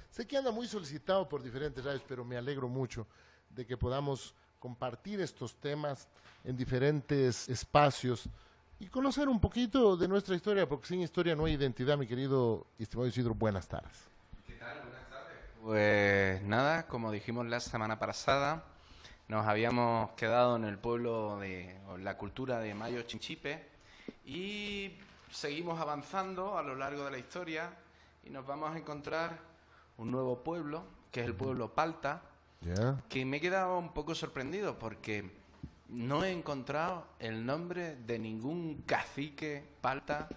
Sé que anda muy solicitado por diferentes radios, pero me alegro mucho de que podamos compartir estos temas en diferentes espacios y conocer un poquito de nuestra historia, porque sin historia no hay identidad, mi querido y estimado Isidro. Buenas tardes. ¿Qué tal? Buenas tardes. Pues nada, como dijimos la semana pasada, nos habíamos quedado en el pueblo o la cultura de Mayo Chinchipe y seguimos avanzando a lo largo de la historia y nos vamos a encontrar un nuevo pueblo, que es el pueblo Palta, que me he quedado un poco sorprendido porque no he encontrado el nombre de ningún cacique Palta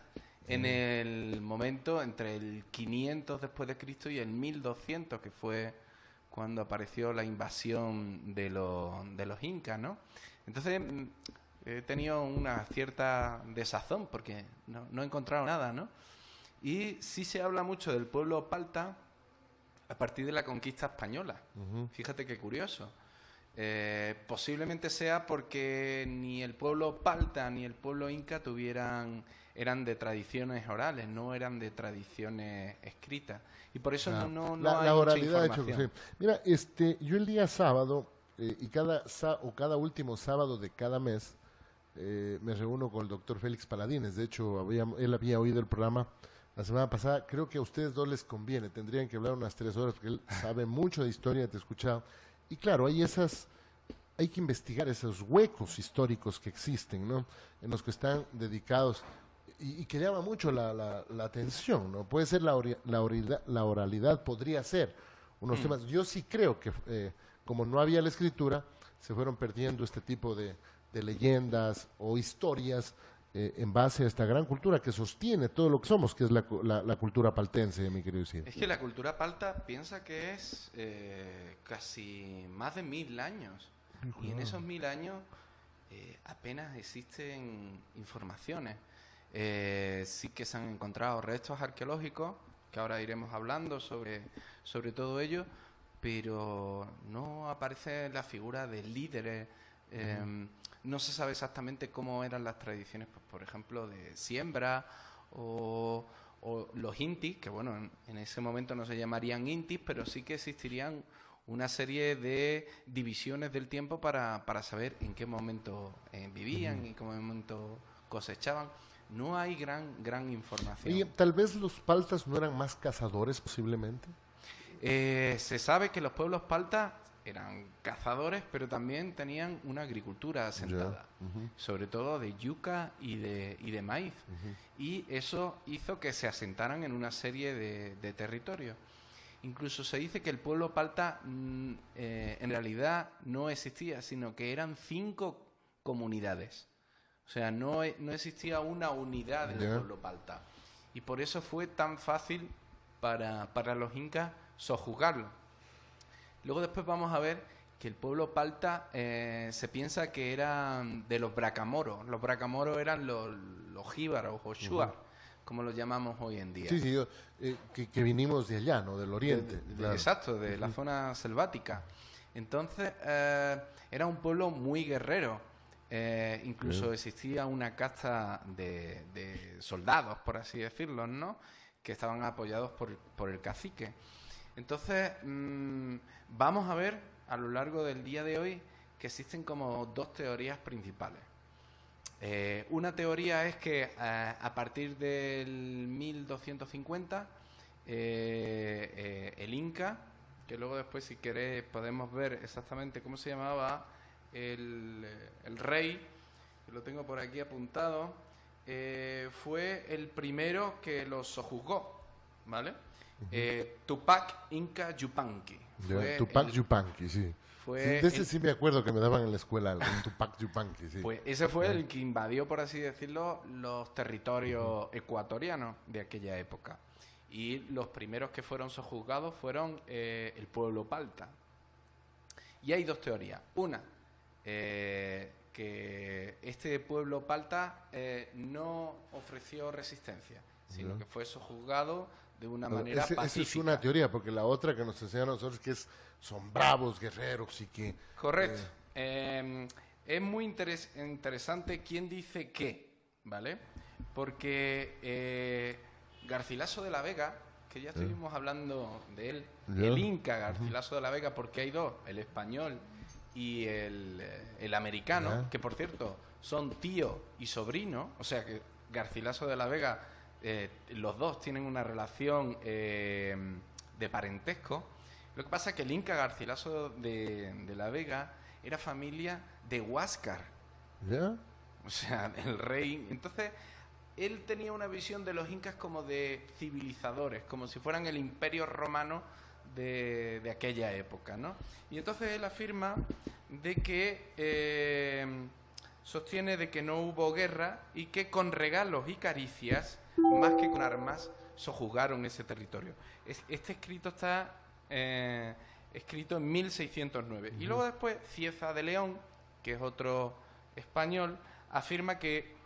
en el momento entre el 500 después de Cristo y el 1200, que fue cuando apareció la invasión de los incas, ¿no? Entonces he tenido una cierta desazón porque no he encontrado nada, ¿no? Y sí se habla mucho del pueblo Palta a partir de la conquista española. Fíjate qué curioso. Posiblemente sea porque ni el pueblo Palta ni el pueblo Inca eran de tradiciones orales, no eran de tradiciones escritas. Y por eso no hay La mucha oralidad, de hecho, información. sí. Mira, yo el día sábado, y cada último sábado de cada mes, me reúno con el doctor Félix Paladines. De hecho, él había oído el programa la semana pasada. Creo que a ustedes dos les conviene, tendrían que hablar unas 3 horas, porque él sabe mucho de historia, te he escuchado. Y claro, hay que investigar esos huecos históricos que existen, ¿no? En los que están dedicados y que llama mucho la atención, ¿no? Puede ser la oralidad, podría ser unos temas. Yo sí creo que, como no había la escritura, se fueron perdiendo este tipo de leyendas o historias en base a esta gran cultura que sostiene todo lo que somos, que es la cultura paltense, mi querido Isidro. Es que la cultura palta piensa que es casi más de 1000 años. Y en esos 1000 años apenas existen informaciones. Sí que se han encontrado restos arqueológicos, que ahora iremos hablando sobre todo ello, pero no aparece la figura de líderes. No se sabe exactamente cómo eran las tradiciones, pues, por ejemplo, de siembra o los intis, que bueno, en ese momento no se llamarían intis, pero sí que existirían una serie de divisiones del tiempo para saber en qué momento vivían y en qué momento cosechaban. No hay gran información. Y tal vez los paltas no eran más cazadores, posiblemente. Se sabe que los pueblos paltas eran cazadores, pero también tenían una agricultura asentada, sobre todo de yuca y de maíz. Y eso hizo que se asentaran en una serie de territorios. Incluso se dice que el pueblo palta en realidad no existía, sino que eran 5 comunidades. O sea, no existía una unidad del pueblo palta. Y por eso fue tan fácil para los incas sojuzgarlo. Luego después vamos a ver que el pueblo palta se piensa que eran de los bracamoros. Los bracamoros eran los jíbaros o shuar, como los llamamos hoy en día. Sí, que vinimos de allá, ¿no? Del oriente. Claro. Exacto, de la zona selvática. Entonces, era un pueblo muy guerrero. Incluso existía una casta de soldados, por así decirlo, ¿no? Que estaban apoyados por el cacique. Entonces, vamos a ver a lo largo del día de hoy que existen como 2 teorías principales. Una teoría es que a partir del 1250 el Inca, que luego después si queréis podemos ver exactamente cómo se llamaba el rey, que lo tengo por aquí apuntado, fue el primero que los sojuzgó, ¿vale? Tupac Inca Yupanqui. Tupac Yupanqui, sí. De ese sí me acuerdo que me daban en la escuela, un Tupac Yupanqui, sí. Pues ese fue el que invadió, por así decirlo, los territorios ecuatorianos de aquella época. Y los primeros que fueron sojuzgados fueron el pueblo palta. Y hay 2 teorías. Una, que este pueblo palta no ofreció resistencia, sino que fue sojuzgado de una manera pacífica. Esa es una teoría, porque la otra que nos enseñan a nosotros que son bravos, guerreros y que... Correcto. Es muy interesante quién dice qué, ¿vale? Porque Garcilaso de la Vega, que ya estuvimos hablando de él, Ya. el Inca Garcilaso de la Vega, porque hay dos, el español y el americano, Ya. que por cierto son tío y sobrino, o sea que Garcilaso de la Vega, los dos tienen una relación de parentesco. Lo que pasa es que el Inca Garcilaso de la Vega era familia de Huáscar, ¿Ya? o sea, el rey. Entonces, él tenía una visión de los incas como de civilizadores, como si fueran el imperio romano de aquella época, ¿no? Y entonces él afirma de que sostiene de que no hubo guerra y que con regalos y caricias, más que con armas, sojuzgaron ese territorio. Este escrito está escrito en 1609. Y luego después Cieza de León, que es otro español, afirma que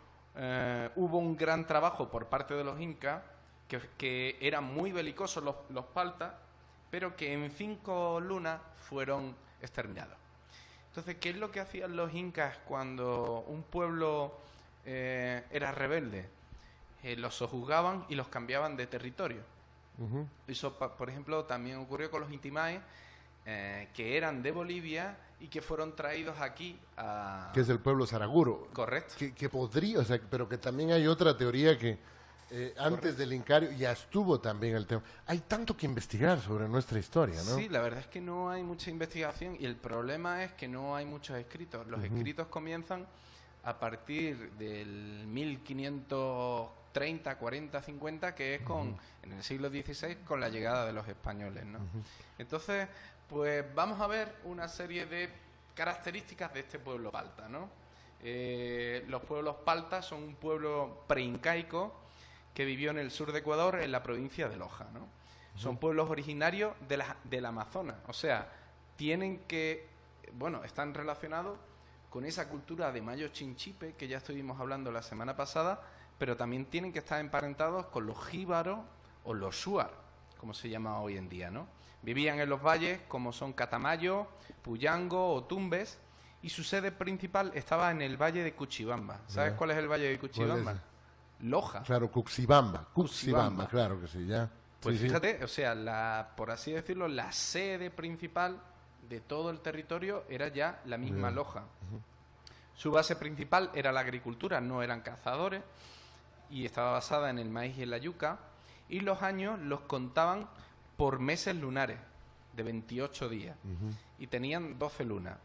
hubo un gran trabajo por parte de los incas, que eran muy belicosos los paltas, pero que en 5 lunas fueron exterminados. Entonces, ¿qué es lo que hacían los incas cuando un pueblo era rebelde? Los sojuzgaban y los cambiaban de territorio. Ujú. Eso, por ejemplo, también ocurrió con los intimaes, que eran de Bolivia y que fueron traídos aquí a... Que es el pueblo Saraguro. Correcto. Que podría, o sea, pero que también hay otra teoría que antes del Incario ya estuvo también el tema. Hay tanto que investigar sobre nuestra historia, ¿no? Sí, la verdad es que no hay mucha investigación y el problema es que no hay muchos escritos. Los escritos comienzan a partir del 1530, 40, 50, que es en el siglo XVI, con la llegada de los españoles, ¿no? Entonces, pues vamos a ver una serie de características de este pueblo palta, ¿no? Los pueblos paltas son un pueblo preincaico que vivió en el sur de Ecuador, en la provincia de Loja, ¿no? Son pueblos originarios del Amazonas, o sea, están relacionados con esa cultura de Mayo Chinchipe que ya estuvimos hablando la semana pasada, pero también tienen que estar emparentados con los jíbaros o los shuar, como se llama hoy en día, ¿no? Vivían en los valles como son Catamayo, Puyango o Tumbes, y su sede principal estaba en el valle de Cuchibamba. ¿Sabes Ya. cuál es el valle de Cuchibamba? ¿Cuál Loja. Claro, Cuxibamba, Cuxibamba. claro que sí, ya. Pues Sí, sí. fíjate, o sea, por así decirlo, la sede principal de todo el territorio era ya la misma Ya. Loja. Su base principal era la agricultura, no eran cazadores, y estaba basada en el maíz y en la yuca, y los años los contaban por meses lunares, de 28 días, y tenían 12 lunas.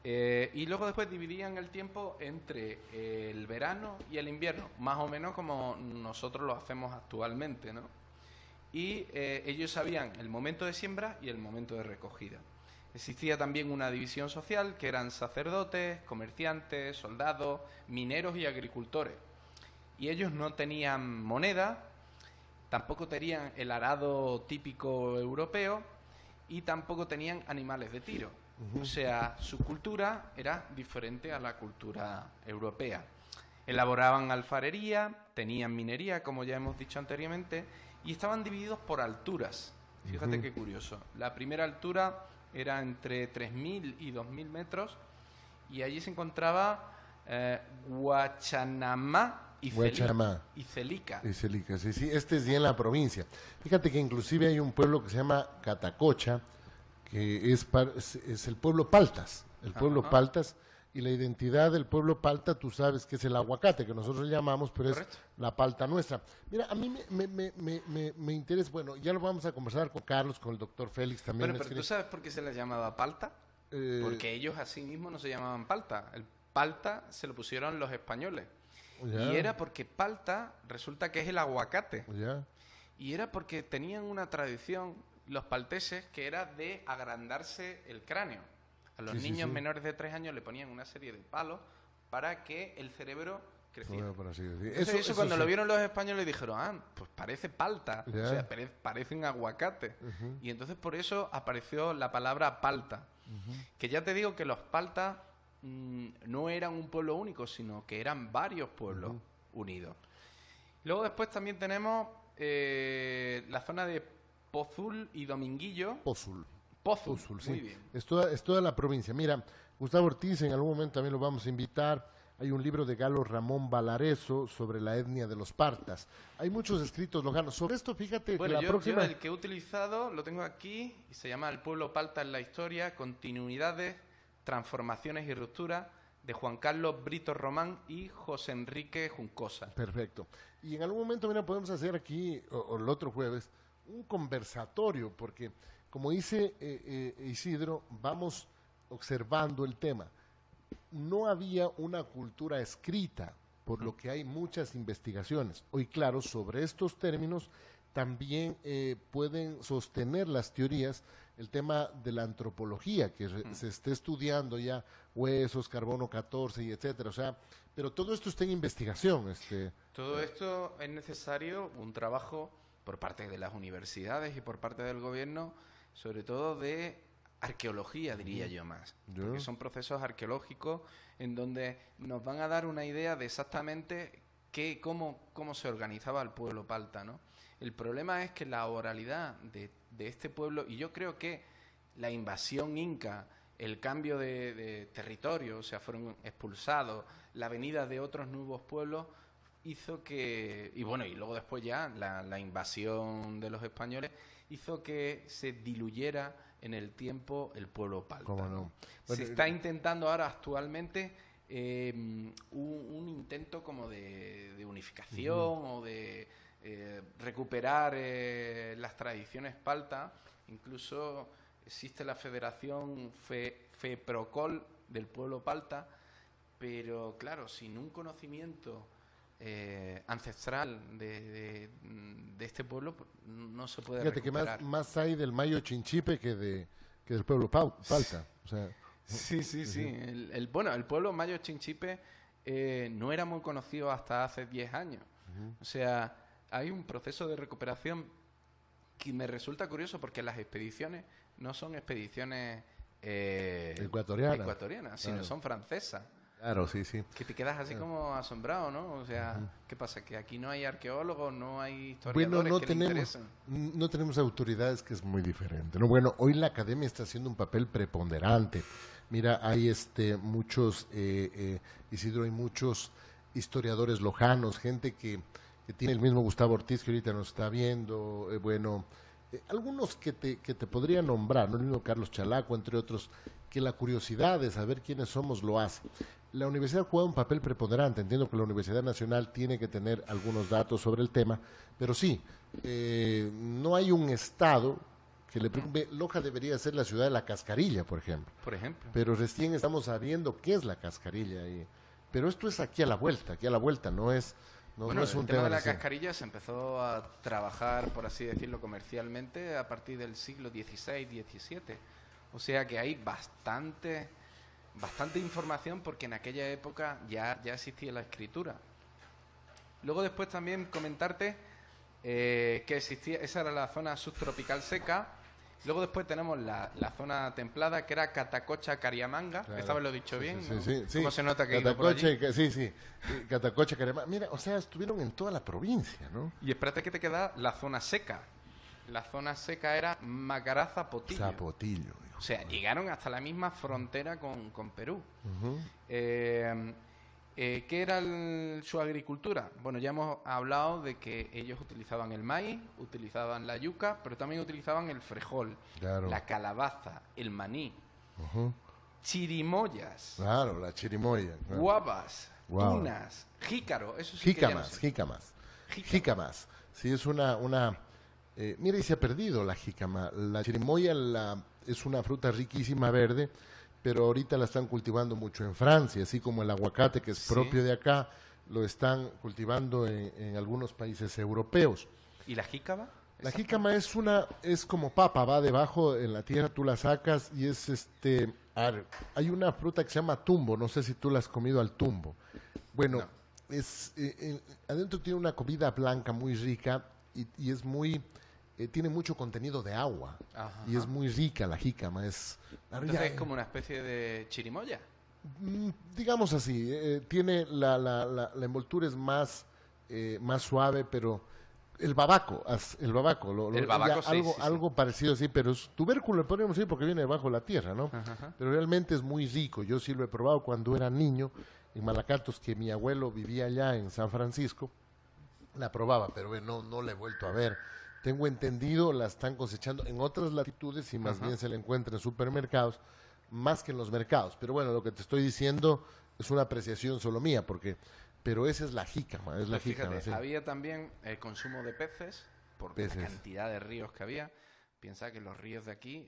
Y luego después dividían el tiempo entre el verano y el invierno, más o menos como nosotros lo hacemos actualmente, ¿no? Y ellos sabían el momento de siembra y el momento de recogida. Existía también una división social que eran sacerdotes, comerciantes, soldados, mineros y agricultores. Y ellos no tenían moneda, tampoco tenían el arado típico europeo y tampoco tenían animales de tiro. O sea, su cultura era diferente a la cultura europea. Elaboraban alfarería, tenían minería, como ya hemos dicho anteriormente, y estaban divididos por alturas. Fíjate qué curioso. La primera altura era entre 3.000 y 2.000 metros, y allí se encontraba Guachanamá y Guachanamá. Celica. Y Celica, sí, sí, este es ya en la provincia. Fíjate que inclusive hay un pueblo que se llama Catacocha, que es el pueblo Paltas, Ajá. Paltas, y la identidad del pueblo Palta, tú sabes que es el aguacate, que nosotros le llamamos, pero Correcto. es la palta nuestra. Mira, a mí me interesa, bueno, ya lo vamos a conversar con Carlos, con el doctor Félix también. Bueno, pero ¿tú sabes por qué se les llamaba palta? Porque ellos así mismo no se llamaban palta. El palta se lo pusieron los españoles. Y era porque palta resulta que es el aguacate. Ya, Y era porque tenían una tradición, los palteses, que era de agrandarse el cráneo. A los Sí, sí, niños sí. menores de 3 años le ponían una serie de palos para que el cerebro creciera. bueno, por así decir. Entonces, eso cuando sí. lo vieron los españoles dijeron, pues parece palta, Ya. o sea, parece un aguacate. Y entonces por eso apareció la palabra palta. Que ya te digo que los paltas no eran un pueblo único, sino que eran varios pueblos unidos. Luego después también tenemos la zona de Pozul y Dominguillo. Pozul. Pozul, Pozul, muy sí. bien. Es toda la provincia. Mira, Gustavo Ortiz, en algún momento también lo vamos a invitar. Hay un libro de Galo Ramón Valareso sobre la etnia de los partas. Hay muchos escritos lojanos. Sobre esto, fíjate, Bueno, la próxima... yo el que he utilizado lo tengo aquí y se llama El pueblo palta en la historia, continuidades, transformaciones y rupturas, de Juan Carlos Brito Román y José Enrique Juncosa. Perfecto. Y en algún momento, mira, podemos hacer aquí, o el otro jueves, un conversatorio, porque, como dice Isidro, vamos observando el tema. No había una cultura escrita, por lo que hay muchas investigaciones. Hoy, claro, sobre estos términos también pueden sostener las teorías el tema de la antropología, que se esté estudiando ya huesos, carbono 14 y etcétera. O sea, pero todo esto está en investigación. Todo esto es necesario un trabajo por parte de las universidades y por parte del gobierno, sobre todo de arqueología, diría yo más. Porque son procesos arqueológicos en donde nos van a dar una idea de exactamente cómo se organizaba el pueblo palta, ¿no? El problema es que la oralidad de este pueblo, y yo creo que la invasión inca, el cambio de territorio, o sea, fueron expulsados, la venida de otros nuevos pueblos, hizo que, y bueno, y luego después ya la invasión de los españoles, hizo que se diluyera en el tiempo el pueblo palta. ¿Cómo no? Se está intentando ahora actualmente un intento como de unificación o de recuperar las tradiciones palta. Incluso existe la Federación FEPROCOL del pueblo palta, pero claro, sin un conocimiento ancestral de este pueblo no se puede recuperar. Fíjate que más hay del Mayo Chinchipe que del pueblo palta. O sea, sí. El pueblo Mayo Chinchipe no era muy conocido hasta hace 10 años. O sea, hay un proceso de recuperación que me resulta curioso porque las expediciones no son expediciones ecuatorianas, sino son francesas. Claro, sí. Que te quedas así como asombrado, ¿no? O sea, ¿qué pasa? Que aquí no hay arqueólogos, no hay historiadores que le interesen. No tenemos autoridades, que es muy diferente, ¿no? Bueno, hoy la academia está haciendo un papel preponderante. Mira, hay muchos, Isidro, hay muchos historiadores lojanos, gente que tiene el mismo Gustavo Ortiz, que ahorita nos está viendo, algunos que te podría nombrar, ¿no? El mismo Carlos Chalaco, entre otros, que la curiosidad de saber quiénes somos lo hace. La universidad juega un papel preponderante. Entiendo que la Universidad Nacional tiene que tener algunos datos sobre el tema, pero sí, no hay un estado que le preocupe. Loja debería ser la ciudad de la Cascarilla, por ejemplo. Pero recién estamos sabiendo qué es la Cascarilla. Pero esto es aquí a la vuelta, no es... No es un el tema de la Cascarilla se empezó a trabajar, por así decirlo, comercialmente a partir del siglo XVI, XVII. O sea que hay bastante información porque en aquella época ya existía la escritura. Luego después también comentarte que existía, esa era la zona subtropical seca. Luego después tenemos la zona templada, que era Catacocha, Cariamanga. Claro. Esta vez lo he dicho bien, ¿no? Sí. ¿Cómo se nota que he ido por allí? Sí. Catacocha, Cariamanga. Mira, o sea, estuvieron en toda la provincia, ¿no? Y espérate que te queda la zona seca. La zona seca era Macaraza, Potillo. Zapotillo. O sea, llegaron hasta la misma frontera con Perú. ¿Qué era su agricultura? Bueno, ya hemos hablado de que ellos utilizaban el maíz, utilizaban la yuca, pero también utilizaban el frejol, la calabaza, el maní, chirimoyas. Claro, la chirimoya. Claro. Guavas, tunas, jícaro. Eso sí jícamas. Sí, es una mira, y se ha perdido la jícama. La chirimoya es una fruta riquísima verde, pero ahorita la están cultivando mucho en Francia, así como el aguacate, que es propio de acá, lo están cultivando en algunos países europeos. ¿Y la jícama? La jícama es como papa, va debajo en la tierra, tú la sacas y es hay una fruta que se llama tumbo, no sé si tú la has comido al tumbo. Bueno, no. Adentro tiene una comida blanca muy rica y es muy... tiene mucho contenido de agua. Y es muy rica la jícama. Entonces es como una especie de chirimoya. Digamos así. Tiene la envoltura es más suave, pero el babaco algo parecido así, pero es tubérculo, le podríamos decir, porque viene debajo de la tierra, ¿no? Pero realmente es muy rico. Yo sí lo he probado cuando era niño en Malacatos, que mi abuelo vivía allá en San Francisco, la probaba, pero no la he vuelto a ver. Tengo entendido, la están cosechando en otras latitudes y más Ajá. bien se la encuentra en supermercados, más que en los mercados. Pero bueno, lo que te estoy diciendo es una apreciación solo mía, pero esa es la jícama, es la Pues fíjate, jícama, sí. había también el consumo de peces, por la Peces. cantidad de ríos que había. Piensa que los ríos de aquí,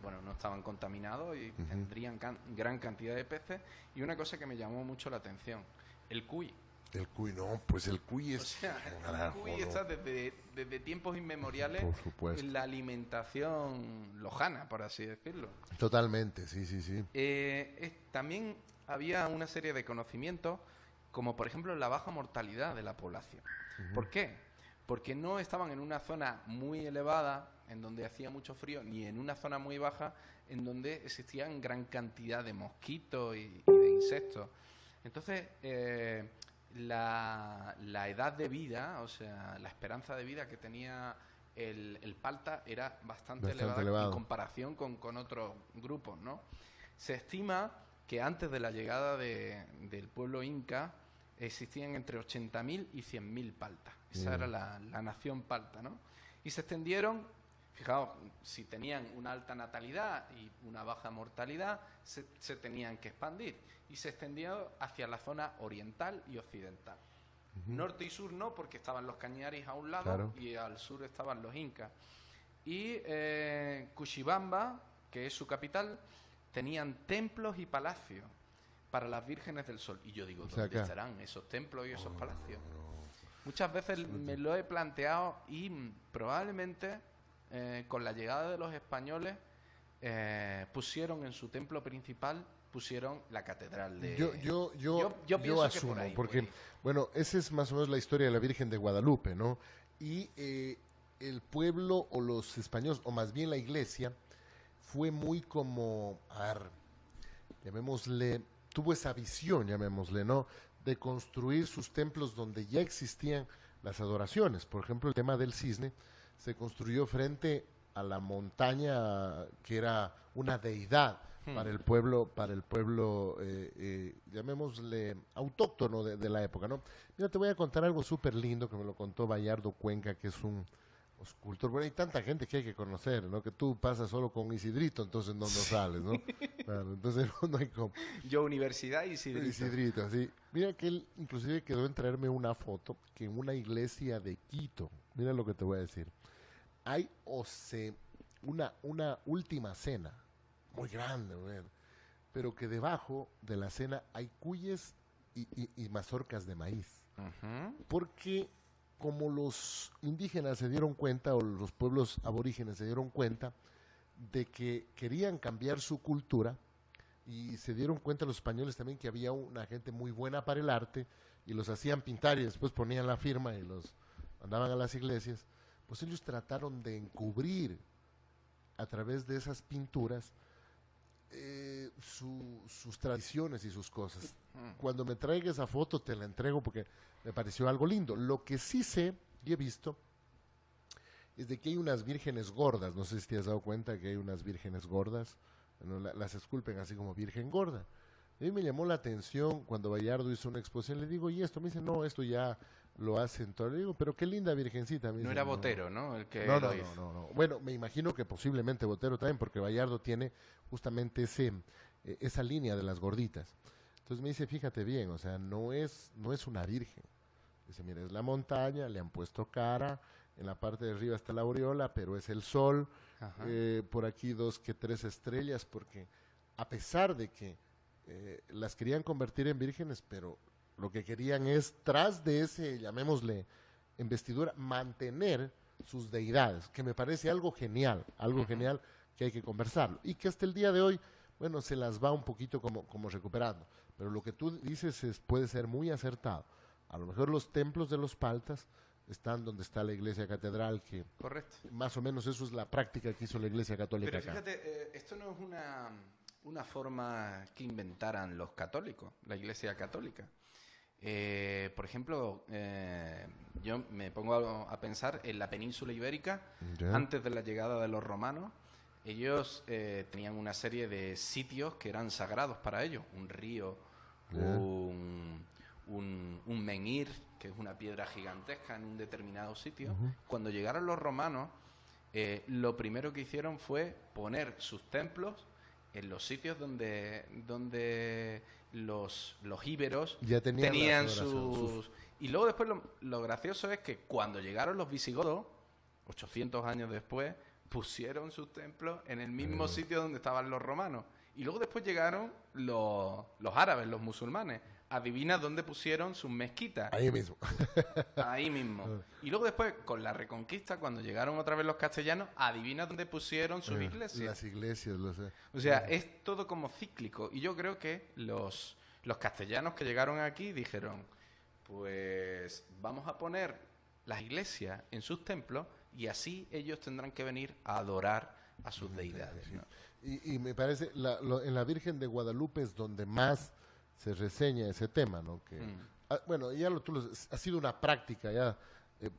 bueno, no estaban contaminados y tendrían gran cantidad de peces. Y una cosa que me llamó mucho la atención, el cuy. El cuy, no, pues el cuy O es... sea, carajo, el cuy no. está desde tiempos inmemoriales Por supuesto. en la alimentación lojana, por así decirlo. Totalmente, sí, sí, sí. También había una serie de conocimientos, como por ejemplo la baja mortalidad de la población. ¿Por qué? Porque no estaban en una zona muy elevada, en donde hacía mucho frío, ni en una zona muy baja, en donde existían gran cantidad de mosquitos y de insectos. Entonces, la edad de vida, o sea, la esperanza de vida que tenía el palta era bastante elevada elevado. en comparación con otros grupos, ¿no? Se estima que antes de la llegada del pueblo inca existían entre 80.000 y 100.000 paltas. Esa era la nación palta, ¿no? Y se extendieron, fijaos, si tenían una alta natalidad y una baja mortalidad, se tenían que expandir. Y se extendió hacia la zona oriental y occidental. Norte y sur no, porque estaban los cañaris a un lado, Claro. y al sur estaban los incas. Y Cuchibamba, que es su capital, tenían templos y palacios para las vírgenes del sol. Y yo digo, sea, ¿dónde acá. estarán esos templos y esos palacios? Muchas veces me lo he planteado y probablemente con la llegada de los españoles pusieron en su templo principal, pusieron la catedral de... Yo pienso que por asumo, ahí, porque, por ahí. bueno, esa es más o menos la historia de la Virgen de Guadalupe, ¿no? Y el pueblo o los españoles, o más bien la iglesia, fue muy como, a ver, llamémosle, tuvo esa visión, llamémosle, ¿no? De construir sus templos donde ya existían las adoraciones. Por ejemplo, el tema del cisne se construyó frente a la montaña que era una deidad para el pueblo, llamémosle autóctono de la época, ¿no? Mira, te voy a contar algo súper lindo que me lo contó Bayardo Cuenca, que es un escultor. Bueno, hay tanta gente que hay que conocer, ¿no? Que tú pasas solo con Isidrito, entonces no sales, ¿no? Claro, entonces no hay como... Yo universidad y Isidrito. Isidrito, sí. Mira que él inclusive quedó en traerme una foto que en una iglesia de Quito, mira lo que te voy a decir, hay una última cena, muy grande, ¿no? Pero que debajo de la cena hay cuyes y mazorcas de maíz. Porque como los indígenas se dieron cuenta, o los pueblos aborígenes se dieron cuenta, de que querían cambiar su cultura, y se dieron cuenta los españoles también que había una gente muy buena para el arte, y los hacían pintar y después ponían la firma y los mandaban a las iglesias, pues ellos trataron de encubrir a través de esas pinturas sus tradiciones y sus cosas. Cuando me traiga esa foto te la entrego porque me pareció algo lindo. Lo que sí sé y he visto es de que hay unas vírgenes gordas, no sé si te has dado cuenta que hay unas vírgenes gordas, bueno, las esculpen así como virgen gorda. A mí me llamó la atención cuando Bayardo hizo una exposición, le digo, ¿y esto? Me dice, no, esto ya lo hacen todo. Le digo, pero qué linda virgencita. Me No dice, era Botero, ¿no? El que no, lo no, hizo. no. Bueno, me imagino que posiblemente Botero también, porque Bayardo tiene justamente esa línea de las gorditas. Entonces me dice, fíjate bien, o sea, no es una virgen. Dice, mira, es la montaña, le han puesto cara, en la parte de arriba está la aureola, pero es el sol, por aquí 2 que 3 estrellas, porque a pesar de que las querían convertir en vírgenes, pero lo que querían es, tras de ese, llamémosle, investidura, mantener sus deidades, que me parece algo genial que hay que conversarlo, y que hasta el día de hoy, bueno, se las va un poquito como recuperando, pero lo que tú dices puede ser muy acertado. A lo mejor los templos de los paltas están donde está la iglesia catedral, que Correcto. más o menos eso es la práctica que hizo la iglesia católica Pero acá. fíjate, esto no es una forma que inventaran los católicos, la iglesia católica. Por ejemplo, yo me pongo a pensar en la península ibérica, Ya. antes de la llegada de los romanos. Ellos tenían una serie de sitios que eran sagrados para ellos, un río un menhir, que es una piedra gigantesca en un determinado sitio. Cuando llegaron los romanos, lo primero que hicieron fue poner sus templos en los sitios donde los íberos ya tenían sus... Y luego después lo gracioso es que cuando llegaron los visigodos, 800 años después, pusieron sus templos en el mismo sitio donde estaban los romanos. Y luego después llegaron los árabes, los musulmanes. Adivina dónde pusieron sus mezquitas. Ahí mismo. Ahí mismo. Y luego después, con la Reconquista, cuando llegaron otra vez los castellanos, adivina dónde pusieron sus iglesias. Las iglesias, lo sé. O sea, es todo como cíclico. Y yo creo que los castellanos que llegaron aquí dijeron, pues vamos a poner las iglesias en sus templos y así ellos tendrán que venir a adorar a sus deidades, ¿no? Y me parece, en la Virgen de Guadalupe es donde más se reseña ese tema, ¿no? Que, bueno, ya ha sido una práctica ya,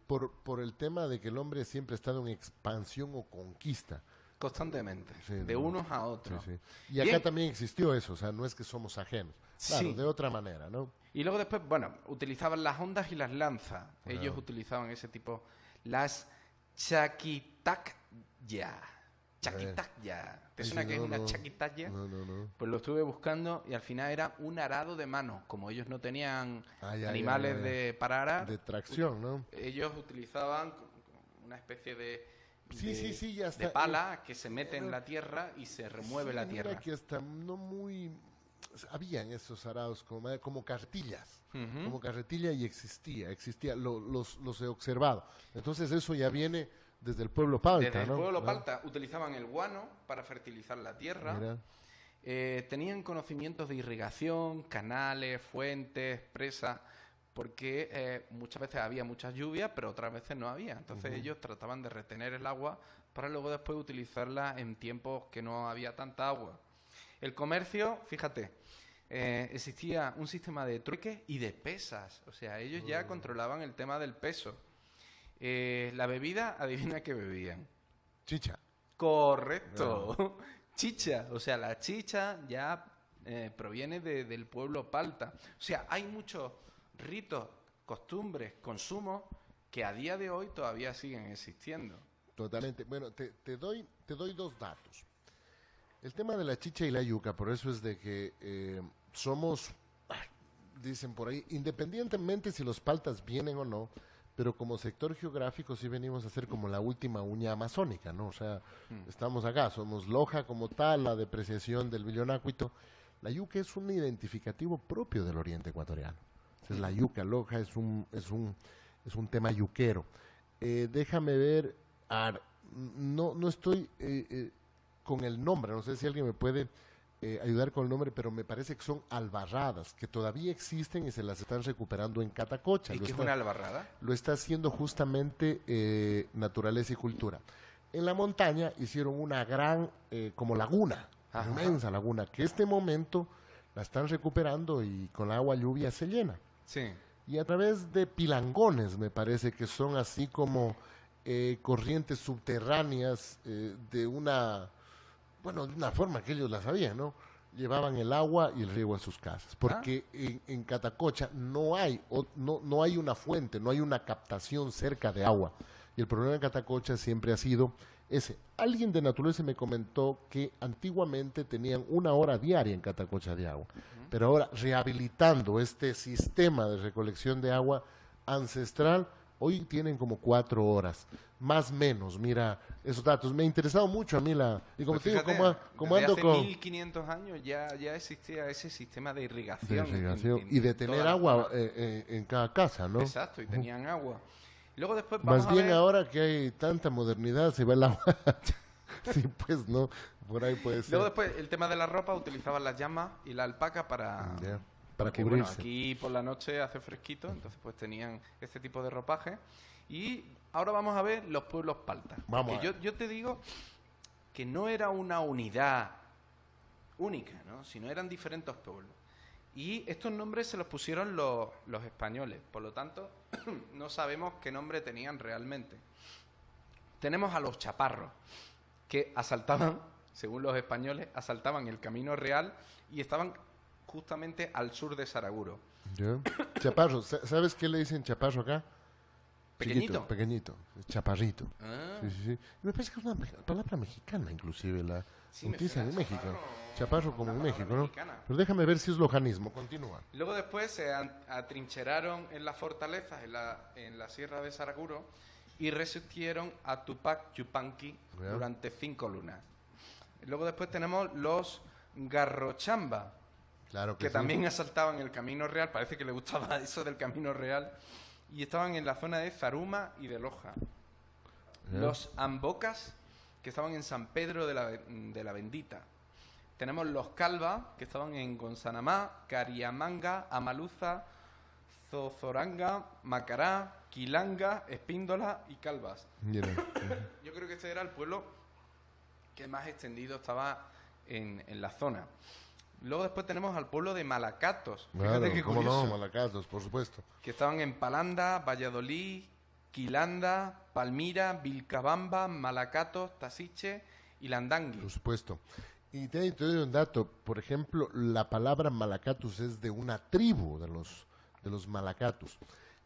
por el tema de que el hombre siempre ha estado en expansión o conquista. Constantemente, Sí, de unos a otros. Sí, sí. Y acá también existió eso, o sea, no es que somos ajenos. Claro, Sí. de otra manera, ¿no? Y luego después, bueno, utilizaban las ondas y las lanzas. Ellos utilizaban ese tipo, las chaquitacya. Chaquitacya. ¿Te suena que es una chaquitacya? No. Pues lo estuve buscando y al final era un arado de mano. Como ellos no tenían Ya, animales para arar, de tracción, ¿no? ellos utilizaban una especie de Sí, ya está. de pala que se mete en la tierra y se remueve la Mira tierra. que hasta no muy... Habían esos arados como carretillas. Como carretilla y existía, los he observado. Entonces eso ya viene desde el pueblo palta, Desde el ¿no? pueblo ¿no? palta utilizaban el guano para fertilizar la tierra. Mira. Tenían conocimientos de irrigación, canales, fuentes, presas, porque muchas veces había mucha lluvia, pero otras veces no había. Entonces ellos trataban de retener el agua para luego después utilizarla en tiempos que no había tanta agua. El comercio, fíjate, existía un sistema de trueque y de pesas. O sea, ellos ya controlaban el tema del peso. La bebida, adivina qué bebían. Chicha. Correcto. Chicha. O sea, la chicha ya proviene del pueblo palta. O sea, hay muchos ritos, costumbres, consumos que a día de hoy todavía siguen existiendo. Totalmente. Bueno, te doy dos datos. El tema de la chicha y la yuca, por eso es de que somos, dicen por ahí, independientemente si los paltas vienen o no, pero como sector geográfico sí venimos a ser como la última uña amazónica, ¿no? O sea, estamos acá, somos Loja como tal, la depreciación del Villonácuito. La yuca es un identificativo propio del oriente ecuatoriano. Entonces, la yuca, Loja es un tema yuquero. Déjame ver, no estoy con el nombre, no sé si alguien me puede ayudar con el nombre, pero me parece que son albarradas, que todavía existen y se las están recuperando en Catacocha. ¿Y qué es una albarrada? Lo está haciendo justamente Naturaleza y Cultura. En la montaña hicieron una gran, como laguna, inmensa laguna, que este momento la están recuperando y con agua lluvia se llena. Sí. Y a través de pilangones, me parece que son así como corrientes subterráneas de una forma que ellos la sabían, ¿no? Llevaban el agua y el riego a sus casas, porque en Catacocha no hay una fuente, no hay una captación cerca de agua. Y el problema de Catacocha siempre ha sido ese. Alguien de Naturaleza me comentó que antiguamente tenían 1 hora diaria en Catacocha de agua, pero ahora rehabilitando este sistema de recolección de agua ancestral, hoy tienen como 4 horas, más o menos. Mira esos datos. Me ha interesado mucho a mí y como Pues te digo, fíjate, como desde ando hace con 1500 años ya existía ese sistema de irrigación. y de en tener toda la zona. zona. En cada casa, ¿no? Exacto, y tenían agua. Luego después vamos Más bien a ver... ahora que hay tanta modernidad se va el agua. Sí, pues no, por ahí puede ser. Luego después el tema de la ropa, utilizaban las llamas y la alpaca para porque, cubrirse. bueno, aquí por la noche hace fresquito, entonces pues tenían este tipo de ropaje. Y ahora vamos a ver los pueblos paltas. Vamos yo te digo que no era una unidad única, ¿no? Sino eran diferentes pueblos. Y estos nombres se los pusieron los españoles, por lo tanto no sabemos qué nombre tenían realmente. Tenemos a los chaparros, que asaltaban, según los españoles, asaltaban el Camino Real y estaban justamente al sur de Saraguro. ¿Ya? Chaparro, ¿sabes qué le dicen chaparro acá? ¿Pequeñito? Chiquito, pequeñito, chaparrito. Ah, Sí, sí, sí. Me parece que es una palabra mexicana, inclusive, la sí, me utilizan suena en México. chaparro, Chaparro como una en palabra México, ¿no? mexicana. Pero déjame ver si es lojanismo. Continúa. Luego después se atrincheraron en las fortalezas en la sierra de Saraguro y resistieron a Tupac Yupanqui Ya. durante 5 lunas. Luego después tenemos los Garrochamba, Claro que sí. también asaltaban el Camino Real. Parece que le gustaba eso del Camino Real. Y estaban en la zona de Zaruma y de Loja. Ya. Los Ambocas, que estaban en San Pedro de la Bendita. Tenemos los Calva, que estaban en Gonzanamá, Cariamanga, Amaluza, Zozoranga, Macará, Quilanga, Espíndola y Calvas. Mira. Yo creo que este era el pueblo que más extendido estaba en la zona. Luego después tenemos al pueblo de Malacatos. Claro, Fíjate qué cómo no, curioso. Malacatos, por supuesto. Que estaban en Palanda, Valladolid, Quilanda, Palmira, Vilcabamba, Malacatos, Tasiche y Landangui. Por supuesto. Y te doy un dato. Por ejemplo, la palabra Malacatus es de una tribu de los Malacatus.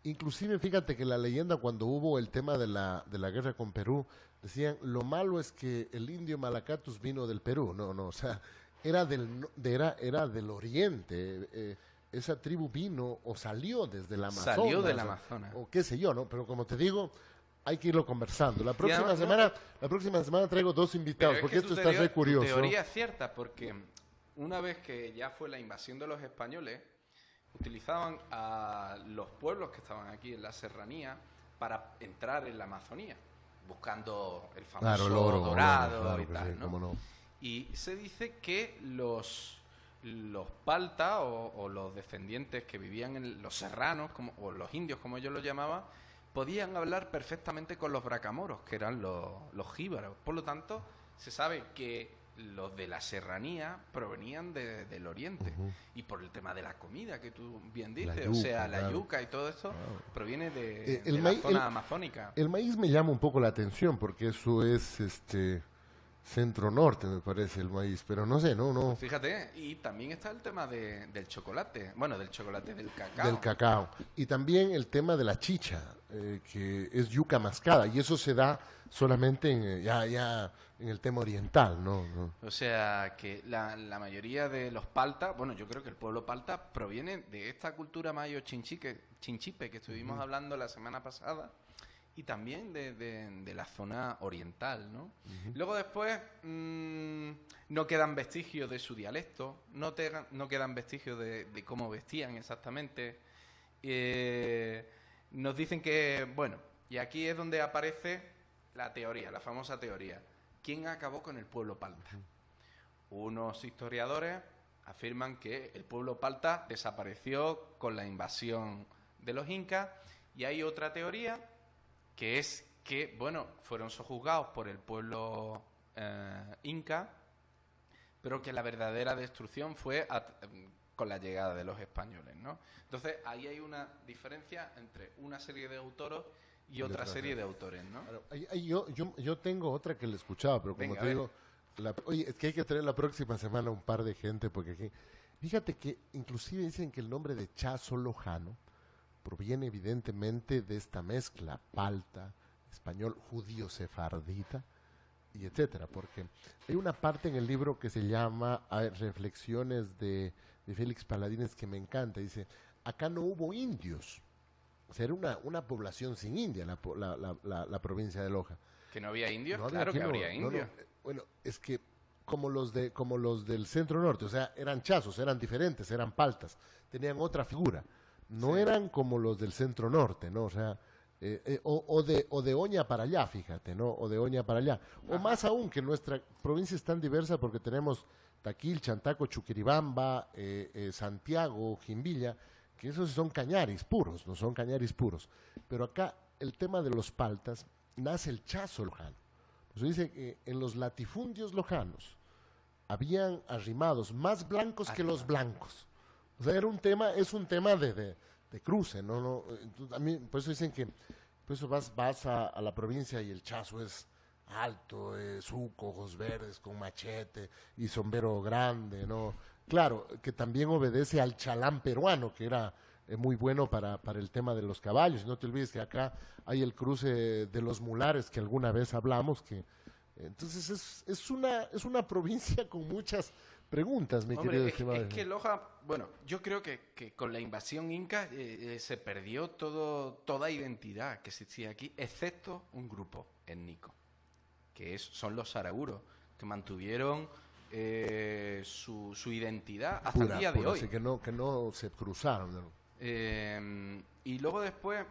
Inclusive, fíjate que la leyenda, cuando hubo el tema de la guerra con Perú, decían, lo malo es que el indio Malacatus vino del Perú. No, no, o sea, era del oriente. Esa tribu vino o salió desde el Amazonas. Salió del Amazonas. O qué sé yo, ¿no? Pero como te digo, hay que irlo conversando. La próxima además, semana traigo 2 invitados, Pero es porque que esto tu está teoría- re curioso. Tu teoría es cierta, porque una vez que ya fue la invasión de los españoles, utilizaban a los pueblos que estaban aquí en la serranía para entrar en la Amazonía, buscando el famoso Claro, el oro, dorado claro y que tal, sí, ¿no? cómo no. Y se dice que los palta o los descendientes que vivían en los serranos, o los indios, como yo los llamaba, podían hablar perfectamente con los bracamoros, que eran los jíbaros. Por lo tanto, se sabe que los de la serranía provenían del oriente. Ujú. Y por el tema de la comida, que tú bien La dices, yuca, o sea, la claro. yuca y todo esto proviene de el la maíz- zona amazónica. El maíz me llama un poco la atención, porque eso es centro-norte, me parece, el maíz. Pero no sé, no. Fíjate, y también está el tema del chocolate. Bueno, del chocolate, del cacao. Del cacao. Y también el tema de la chicha, que es yuca mascada. Y eso se da solamente ya en el tema oriental, ¿no? O sea, que la mayoría de los palta, bueno, yo creo que el pueblo palta proviene de esta cultura mayo chinchipe que estuvimos hablando la semana pasada y también de la zona oriental, ¿no? Luego después no quedan vestigios de su dialecto, no quedan vestigios de cómo vestían exactamente. Nos dicen que, bueno, y aquí es donde aparece la teoría, la famosa teoría. ¿Quién acabó con el pueblo palta? Unos historiadores afirman que el pueblo palta desapareció con la invasión de los incas y hay otra teoría que es que, bueno, fueron sojuzgados por el pueblo inca, pero que la verdadera destrucción fue con la llegada de los españoles, ¿no? Entonces, ahí hay una diferencia entre una serie de autores y otra serie de autores, ¿no? Claro, yo tengo otra que le escuchaba, pero como Venga, te a digo, oye, es que hay que traer la próxima semana un par de gente, porque aquí, fíjate que inclusive dicen que el nombre de Chazo Lojano proviene evidentemente de esta mezcla, palta, español, judío, sefardita, y etcétera, porque hay una parte en el libro que se llama Reflexiones de Félix Paladines que me encanta, dice, acá no hubo indios, o sea, era una población sin India, la provincia de Loja. ¿Que no había indios? No había Claro aquí, que no, habría no, indios. no. Bueno, es que como los del centro norte, o sea, eran chazos, eran diferentes, eran paltas, tenían otra figura. No Sí. eran como los del centro norte, ¿no? O sea, o de Oña para allá, fíjate, ¿no? O de Oña para allá. O más aún, que nuestra provincia es tan diversa porque tenemos Taquil, Chantaco, Chuquiribamba, Santiago, Jimbilla, que esos son cañaris puros, no son cañaris puros. Pero acá el tema de los paltas nace el chazo lojano. Pues dice que en los latifundios lojanos habían arrimados más blancos que los blancos. O sea, es un tema de cruce, ¿no? Entonces, a mí, por eso dicen que, por eso vas a la provincia y el chazo es alto, suco, ojos verdes, con machete y sombrero grande, ¿no? Claro, que también obedece al chalán peruano, que era muy bueno para el tema de los caballos. No te olvides que acá hay el cruce de los mulares que alguna vez hablamos, que entonces es una provincia con muchas preguntas, mi Hombre, querido estimado. es que Loja, bueno, yo creo que con la invasión inca se perdió toda identidad que existía aquí, excepto un grupo étnico, son los saraguros, que mantuvieron su identidad hasta el día de hoy. Así que no se cruzaron, ¿no? Y luego después,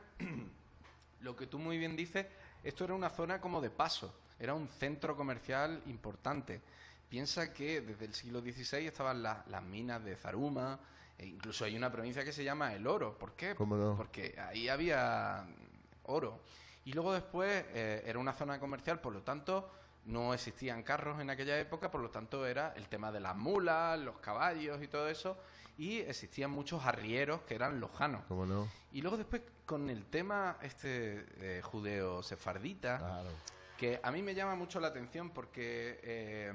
lo que tú muy bien dices, esto era una zona como de paso, era un centro comercial importante. Piensa que desde el siglo XVI estaban las minas de Zaruma, e incluso hay una provincia que se llama El Oro. ¿Por qué? ¿Cómo no? Porque ahí había oro. Y luego después era una zona comercial, por lo tanto no existían carros en aquella época, por lo tanto era el tema de las mulas, los caballos y todo eso, y existían muchos arrieros que eran lojanos. ¿Cómo no? Y luego después con el tema judeo-sefardita, Claro. que a mí me llama mucho la atención porque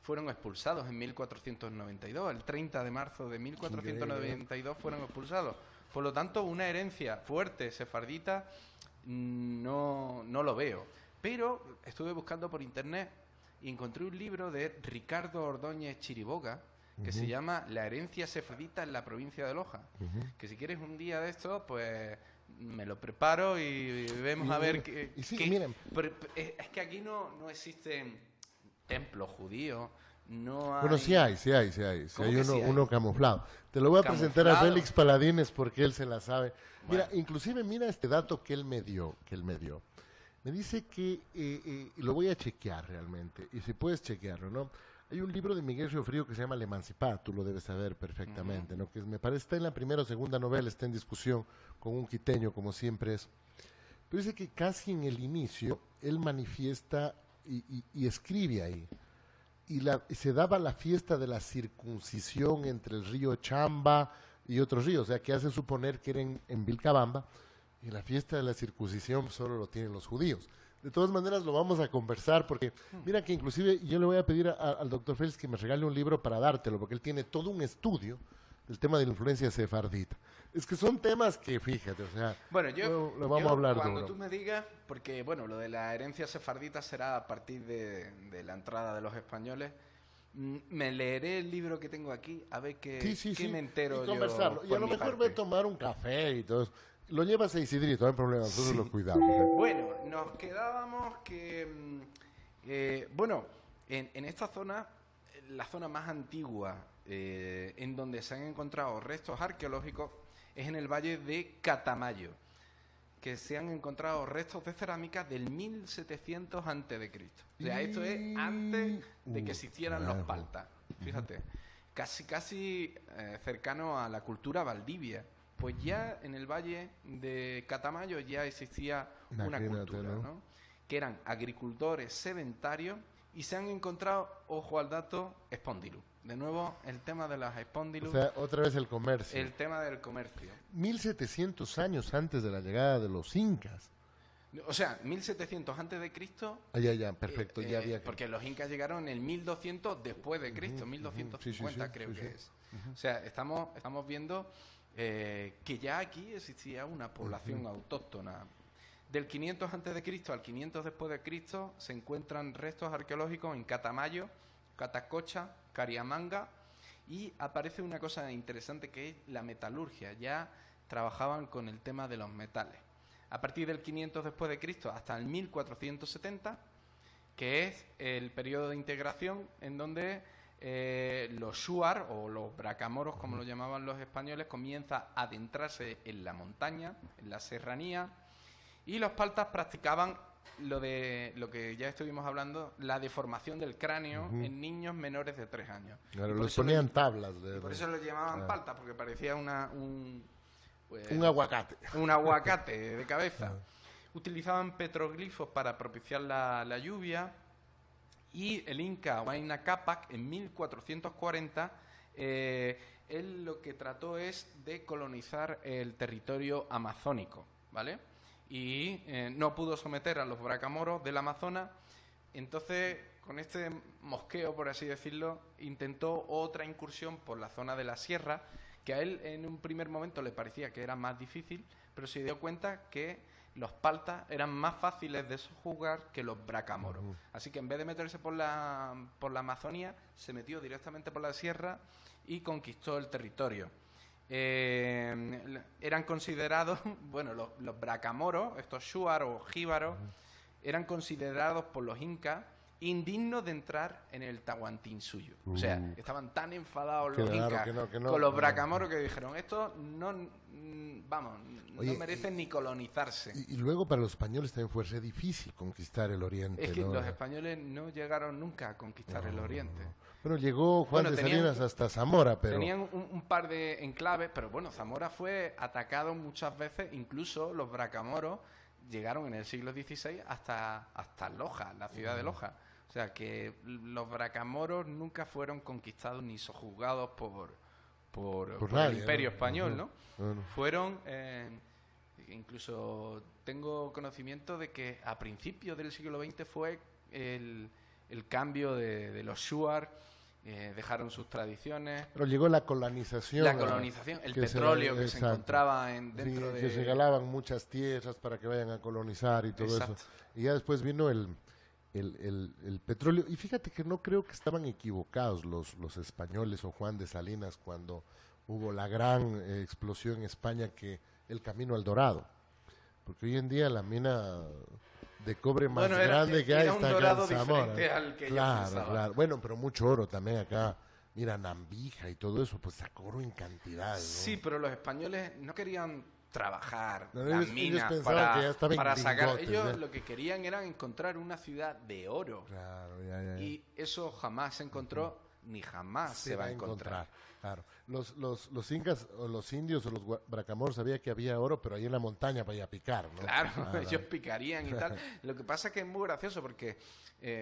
fueron expulsados en 1492, el 30 de marzo de 1492 fueron expulsados. Por lo tanto, una herencia fuerte sefardita no lo veo. Pero estuve buscando por internet y encontré un libro de Ricardo Ordóñez Chiriboga que se llama La herencia sefardita en la provincia de Loja. Que si quieres un día de esto, pues me lo preparo y vemos a ver qué... Miren. Pero es que aquí no existen templos judíos, no hay... Bueno, sí hay. Sí hay uno camuflado. Te lo voy a presentar a Camuflado. Félix Paladines porque él se la sabe. Bueno. Mira, inclusive mira este dato que él me dio. Me dice que, y lo voy a chequear realmente, y si puedes chequearlo, ¿no? Hay un libro de Miguel Riofrío que se llama El Emancipado, tú lo debes saber perfectamente, ¿no? Que me parece está en la primera o segunda novela, está en discusión con un quiteño, como siempre es. Pero dice que casi en el inicio él manifiesta y escribe ahí. Y se daba la fiesta de la circuncisión entre el río Chamba y otros ríos, o sea, que hace suponer que era en Vilcabamba, y la fiesta de la circuncisión solo lo tienen los judíos. De todas maneras lo vamos a conversar porque mira que inclusive yo le voy a pedir al doctor Félix que me regale un libro para dártelo porque él tiene todo un estudio del tema de la influencia sefardita. Es que son temas que, fíjate, o sea, Bueno, lo vamos a hablar cuando duro. tú me digas, porque bueno, lo de la herencia sefardita será a partir de la entrada de los españoles, me leeré el libro que tengo aquí a ver qué me entero y conversarlo. yo Y por a lo mi mejor parte. ve a tomar un café y todo eso. Lo llevas a Isidrito, no hay problema, nosotros lo cuidamos. Bueno, nos quedábamos que, bueno, en esta zona, la zona más antigua en donde se han encontrado restos arqueológicos es en el valle de Catamayo, que se han encontrado restos de cerámica del 1700 a.C. O sea, esto es antes de que existieran los paltas. Fíjate, casi cercano a la cultura valdivia. Pues ya en el valle de Catamayo ya existía una cultura, ¿no? Que eran agricultores sedentarios y se han encontrado, ojo al dato, espóndilus. De nuevo, el tema de las espóndilus. O sea, otra vez el comercio. El tema del comercio. 1700 años antes de la llegada de los incas. O sea, 1700 antes de Cristo. Ya, perfecto, ya había. Porque los incas llegaron en el 1200 después de Cristo, 1250 creo que es. O sea, estamos viendo que ya aquí existía una población autóctona. Del 500 antes de Cristo al 500 después de Cristo se encuentran restos arqueológicos en Catamayo, Catacocha, Cariamanga, y aparece una cosa interesante que es la metalurgia. Ya trabajaban con el tema de los metales. A partir del 500 después de Cristo hasta el 1470, que es el periodo de integración en donde los shuar o los bracamoros, como lo llamaban los españoles, comienza a adentrarse en la montaña, en la serranía, y los paltas practicaban lo que ya estuvimos hablando, la deformación del cráneo en niños menores de 3 años. Claro, les ponían tablas. Por eso lo llamaban paltas, porque parecía un aguacate. Un aguacate de cabeza. Utilizaban petroglifos para propiciar la lluvia. Y el inca Huayna Cápac, en 1440, él lo que trató es de colonizar el territorio amazónico, ¿vale? Y no pudo someter a los bracamoros del Amazonas. Entonces, con este mosqueo, por así decirlo, intentó otra incursión por la zona de la sierra, que a él en un primer momento le parecía que era más difícil, pero se dio cuenta que los paltas eran más fáciles de sojuzgar que los bracamoros. Así que en vez de meterse por la Amazonía, se metió directamente por la sierra y conquistó el territorio. Eran considerados, bueno, los bracamoros, estos shuar o jíbaros, eran considerados por los incas indignos de entrar en el Tahuantinsuyo. O sea, estaban tan enfadados los incas con los bracamoros que dijeron, estos no, Oye, no merecen ni colonizarse. Y luego para los españoles también fue re difícil conquistar el Oriente. Es que ¿no? los españoles no llegaron nunca a conquistar el Oriente. Bueno, llegó Juan de Salinas hasta Zamora, pero... Tenían un par de enclaves, pero bueno, Zamora fue atacado muchas veces, incluso los bracamoros llegaron en el siglo XVI hasta Loja, la ciudad de Loja. O sea que los bracamoros nunca fueron conquistados ni sojuzgados por el Imperio Español, ¿no? Fueron, incluso tengo conocimiento de que a principios del siglo XX fue el cambio de los shuar, dejaron sus tradiciones. Pero llegó la colonización. La colonización, el petróleo que se encontraba dentro de... Que se regalaban muchas tierras para que vayan a colonizar y todo eso. Y ya después vino el petróleo. Y fíjate que no creo que estaban equivocados los españoles o Juan de Salinas cuando hubo la gran explosión en España, que el camino al Dorado. Porque hoy en día la mina de cobre más grande que hay está acá en Zamora. Al que claro. Bueno, pero mucho oro también acá. Mira, Nambija y todo eso, pues sacó oro en cantidad, ¿no? Sí, pero los españoles no querían trabajar no, las minas para sacar. Ellos lo que querían era encontrar una ciudad de oro. Claro, Y eso jamás se encontró, ni jamás se va a encontrar. Claro. Los incas o los indios o los bracamoros sabían que había oro, pero ahí en la montaña para ir a picar, ¿no? Claro, ellos picarían y tal. Lo que pasa es que es muy gracioso porque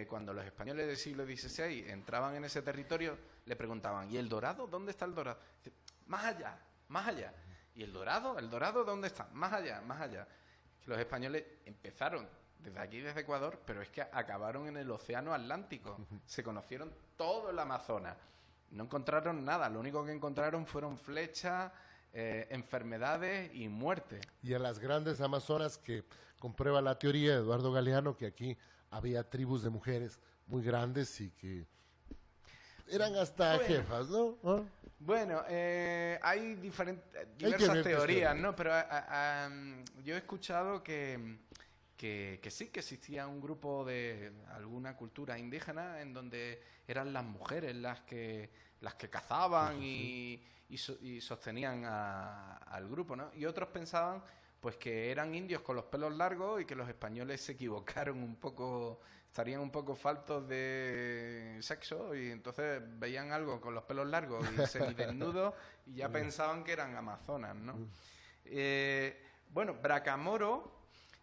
cuando los españoles del siglo XVI entraban en ese territorio, le preguntaban, ¿y el dorado? ¿Dónde está el dorado? Dice, más allá, más allá. ¿Y el dorado? ¿El dorado dónde está? Más allá, más allá. Los españoles empezaron desde aquí, desde Ecuador, pero es que acabaron en el océano Atlántico. Se conocieron todo el Amazonas. No encontraron nada, lo único que encontraron fueron flechas, enfermedades y muerte. Y a las grandes amazonas, que comprueba la teoría de Eduardo Galeano, que aquí había tribus de mujeres muy grandes y que eran hasta jefas, ¿no? Bueno, hay diversas teorías, ¿no? Pero yo he escuchado que sí, que existía un grupo de alguna cultura indígena en donde eran las mujeres las que cazaban y sostenían al grupo, ¿no? Y otros pensaban pues que eran indios con los pelos largos y que los españoles se equivocaron un poco, estarían un poco faltos de sexo y entonces veían algo con los pelos largos y semidesnudos y ya pensaban que eran amazonas, ¿no? Bueno, bracamoro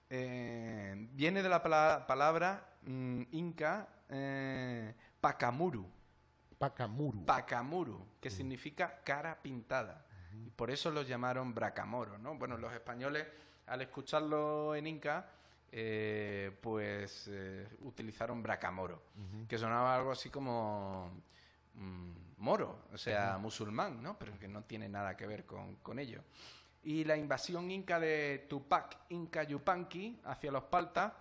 viene de la palabra inca pacamuru. Pacamuru, que significa cara pintada. Y por eso los llamaron bracamoro, ¿no? Bueno, los españoles, al escucharlo en inca, utilizaron bracamoro, que sonaba algo así como moro, o sea, musulmán, ¿no? Pero que no tiene nada que ver con ello. Y la invasión inca de Tupac Inca Yupanqui hacia los paltas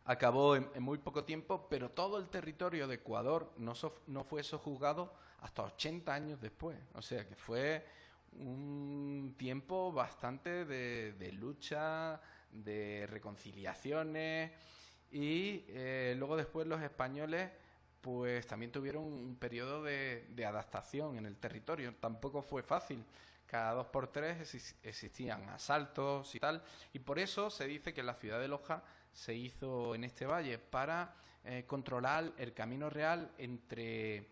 acabó en muy poco tiempo, pero todo el territorio de Ecuador no fue sojuzgado hasta 80 años después. O sea que fue un tiempo bastante de lucha, de reconciliaciones y luego después los españoles pues también tuvieron un periodo de adaptación en el territorio. Tampoco fue fácil. Cada 2 por 3 existían asaltos y tal, y por eso se dice que la ciudad de Loja se hizo en este valle para controlar el camino real entre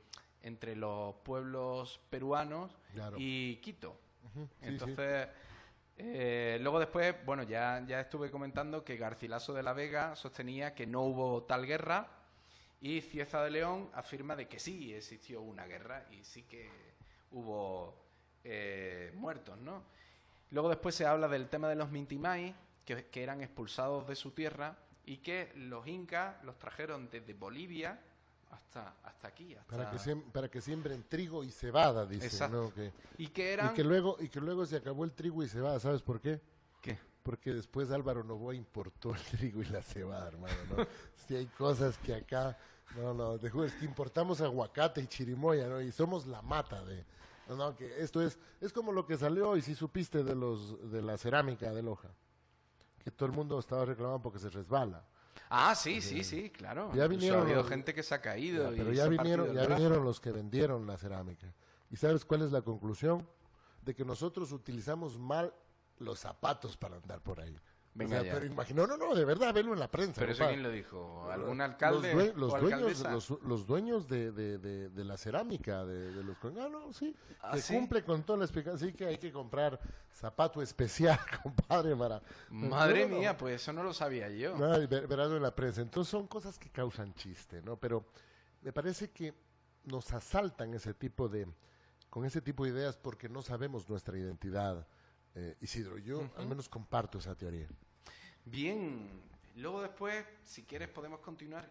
los pueblos peruanos y Quito. Entonces, luego después, bueno, ya estuve comentando que Garcilaso de la Vega sostenía que no hubo tal guerra y Cieza de León afirma de que sí existió una guerra y sí que hubo muertos, ¿no? Luego después se habla del tema de los Mintimay, que eran expulsados de su tierra y que los incas los trajeron desde Bolivia hasta aquí. Para que siembren trigo y cebada, dice, exacto. ¿no? Que, Y que eran... y que luego se acabó el trigo y cebada, ¿sabes por qué? ¿Qué? Porque después Álvaro Noboa importó el trigo y la cebada, hermano, ¿no? Si hay cosas que acá, no, te juro, es que importamos aguacate y chirimoya, ¿no? Y somos la mata de... No, que esto es como lo que salió, y si supiste de la cerámica de Loja, que todo el mundo estaba reclamando porque se resbala. Ah, sí, claro. Ya vinieron ha habido gente que se ha caído. Pero ya vinieron los que vendieron la cerámica. ¿Y sabes cuál es la conclusión? De que nosotros utilizamos mal los zapatos para andar por ahí. Venga, o sea, pero imagino, no, de verdad, velo en la prensa. ¿Pero eso quién lo dijo? ¿Algún alcalde o alcaldesa? Los dueños de la cerámica, de los... sí, que ¿sí? cumple con toda la explicación. Sí que hay que comprar zapato especial, compadre, para... Madre mía, pues eso no lo sabía yo. Verás en la prensa. Entonces son cosas que causan chiste, ¿no? Pero me parece que nos asaltan con ese tipo de ideas porque no sabemos nuestra identidad. Isidro, yo al menos comparto esa teoría. Bien, luego después, si quieres podemos continuar.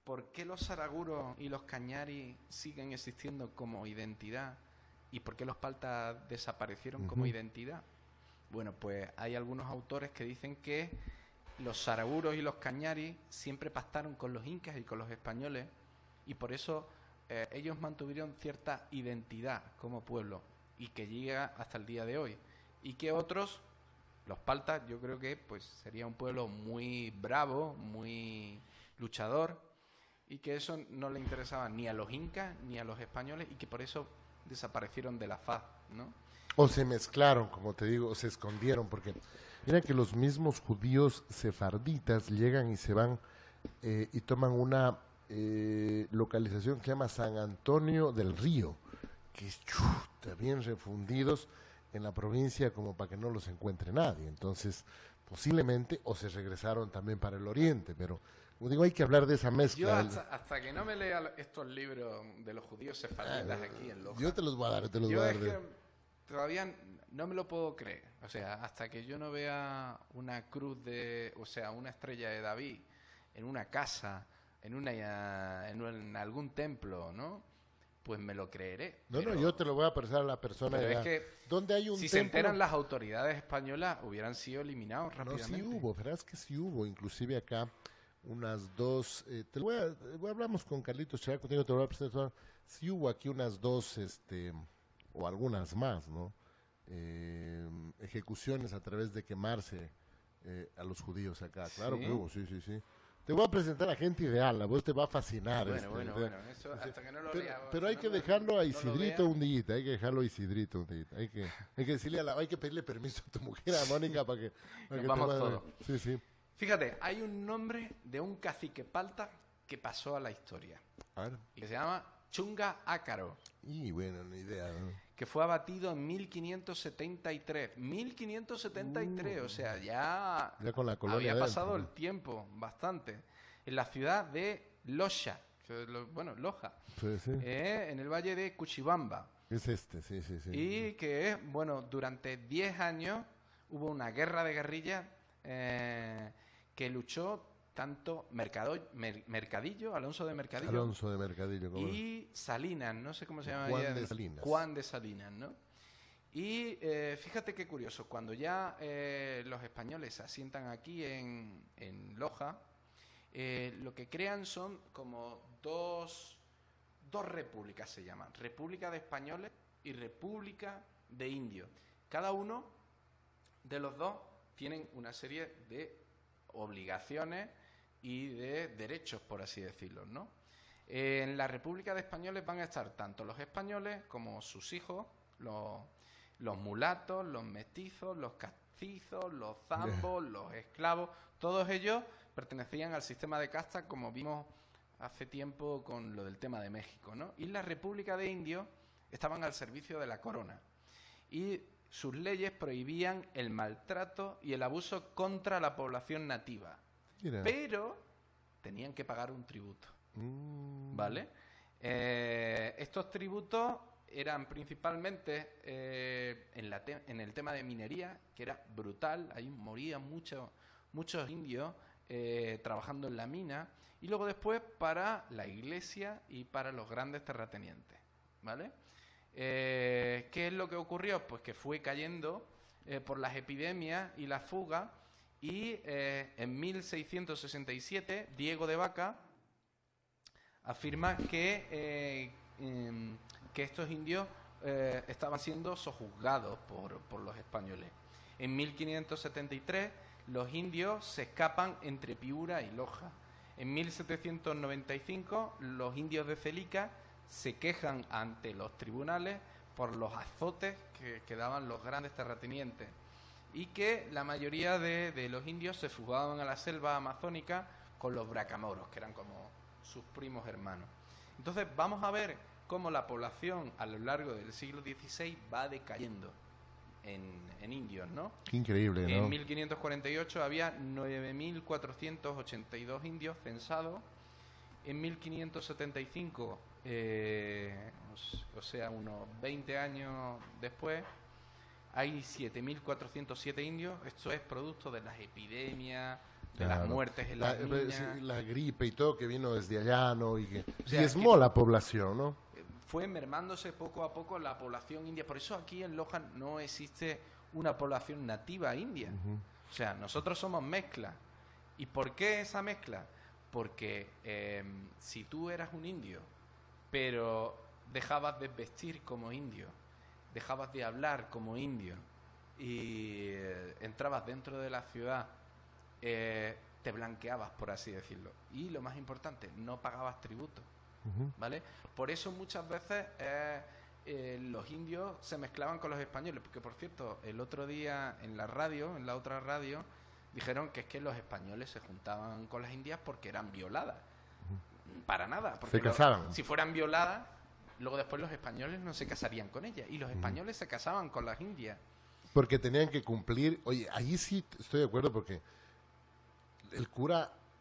¿Por qué los saraguros y los cañari siguen existiendo como identidad? ¿Y por qué los paltas desaparecieron como identidad? Bueno, pues hay algunos autores que dicen que los saraguros y los cañari siempre pactaron con los incas y con los españoles, y por eso ellos mantuvieron cierta identidad como pueblo, y que llega hasta el día de hoy. Y que otros, los paltas, yo creo que pues sería un pueblo muy bravo, muy luchador, y que eso no le interesaba ni a los incas ni a los españoles, y que por eso desaparecieron de la faz, ¿no? O se mezclaron, como te digo, o se escondieron, porque mira que los mismos judíos sefarditas llegan y se van y toman una localización que se llama San Antonio del Río, que es bien refundidos en la provincia como para que no los encuentre nadie. Entonces, posiblemente, o se regresaron también para el oriente, pero, como digo, hay que hablar de esa mezcla. Yo hasta que no me lea estos libros de los judíos sefarditas aquí en Loja... Yo te los voy a dar, que todavía no me lo puedo creer. O sea, hasta que yo no vea una cruz una estrella de David en una casa, en algún templo, ¿no? Pues me lo creeré. No, yo te lo voy a pasar a la persona. Pero es que ¿dónde hay un si templo? se enteran las autoridades españolas, hubieran sido eliminados rápidamente. No, sí hubo, verás que sí hubo, inclusive acá unas dos, hablamos con Carlitos Chaco, te lo voy a presentar, sí hubo aquí unas dos, o algunas más, ¿no? Ejecuciones a través de quemarse a los judíos acá, claro que hubo, sí. Te voy a presentar a gente ideal, a vos te va a fascinar. Bueno, eso hasta que no lo lea. Pero hay que dejarlo a Isidrito un día, hay que decirle hay que pedirle permiso a tu mujer, a Mónica, para que vamos todos. Sí. Fíjate, hay un nombre de un cacique palta que pasó a la historia. A ver. Y que se llama Chunga Ácaro. Y bueno, ni idea, ¿no? Que fue abatido en 1573. 1573, o sea, ya con la colonia había pasado el tiempo bastante. En la ciudad de Loja, Loja, sí. En el valle de Cuchibamba. Es sí. Y que, durante 10 años hubo una guerra de guerrilla que luchó tanto Mercadillo, Alonso de Mercadillo, y Salinas, no sé cómo se llama Juan de Salinas, ¿no? Y fíjate qué curioso, cuando ya los españoles se asientan aquí en Loja, lo que crean son como dos repúblicas, se llaman, República de Españoles y República de Indios. Cada uno de los dos tienen una serie de obligaciones y de derechos, por así decirlo, ¿no? En la República de Españoles van a estar tanto los españoles como sus hijos, los mulatos, los mestizos, los castizos, los zambos, los esclavos. Todos ellos pertenecían al sistema de casta, como vimos hace tiempo con lo del tema de México, ¿no? Y la República de Indios estaban al servicio de la corona. Y sus leyes prohibían el maltrato y el abuso contra la población nativa. Mira. Pero tenían que pagar un tributo, ¿vale? Estos tributos eran principalmente en el tema de minería, que era brutal. Ahí morían muchos indios trabajando en la mina, y luego después para la iglesia y para los grandes terratenientes, ¿vale? ¿Qué es lo que ocurrió? Pues que fue cayendo por las epidemias y la fuga, y en 1667 Diego de Vaca afirma que estos indios estaban siendo sojuzgados por los españoles. En 1573 los indios se escapan entre Piura y Loja. En 1795 los indios de Celica se quejan ante los tribunales por los azotes que daban los grandes terratenientes, y que la mayoría de los indios se fugaban a la selva amazónica con los bracamoros, que eran como sus primos hermanos. Entonces vamos a ver cómo la población a lo largo del siglo XVI va decayendo en indios, ¿no? Qué increíble, ¿no? En 1548 había 9.482 indios censados. En 1575, o sea, unos 20 años después, hay 7.407 indios. Esto es producto de las epidemias, de las muertes en las minas. La gripe y todo que vino desde allá, ¿no? Y que O sea, diezmó la población, ¿no? Fue mermándose poco a poco la población india. Por eso aquí en Loja no existe una población nativa india. O sea, nosotros somos mezcla. ¿Y por qué esa mezcla? Porque si tú eras un indio, pero dejabas de vestir como indio, dejabas de hablar como indio y entrabas dentro de la ciudad, te blanqueabas, por así decirlo. Y lo más importante, no pagabas tributo, ¿vale? Por eso muchas veces los indios se mezclaban con los españoles, porque por cierto, el otro día en la radio, en la otra radio, dijeron que es que los españoles se juntaban con las indias porque eran violadas. Para nada. Porque se casaban. Si fueran violadas, luego después los españoles no se casarían con ellas. Y los españoles se casaban con las indias. Porque tenían que cumplir. Oye, ahí sí estoy de acuerdo, porque